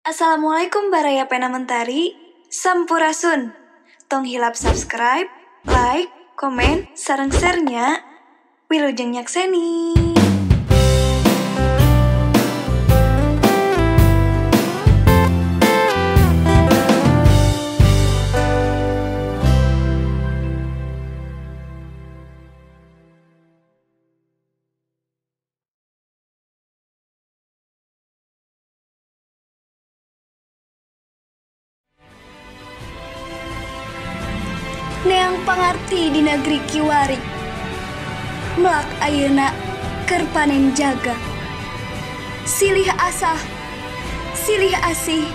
Assalamualaikum baraya pena mentari, sampurasun. Tong hilap subscribe, like, komen, sareng share-nya. Wilujeng nyakseni. Neang pangarti di negeri Kiwari, melak ayeuna keur panen jaga. Silih asah, silih asih,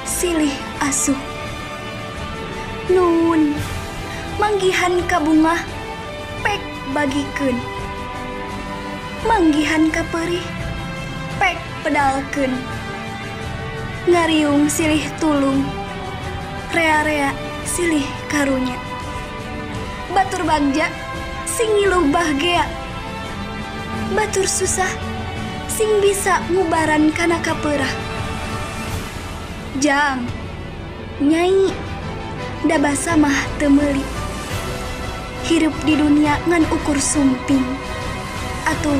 silih asuh. Nuhun, manggihan ka bunga, pek bagikeun. Manggihan ka peurih, pek pedalkeun. Ngariung silih tulung, rea-rea silih karunya. Batur bagja sing ngiluh bahgea, batur susah sing bisa ngubaran kana kapeurah. Jang nyai da basa mah teu meuli, hirup di dunia ngan ukur sumping, atuh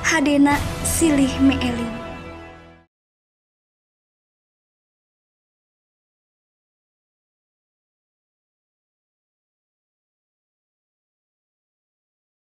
hadena silih meeling.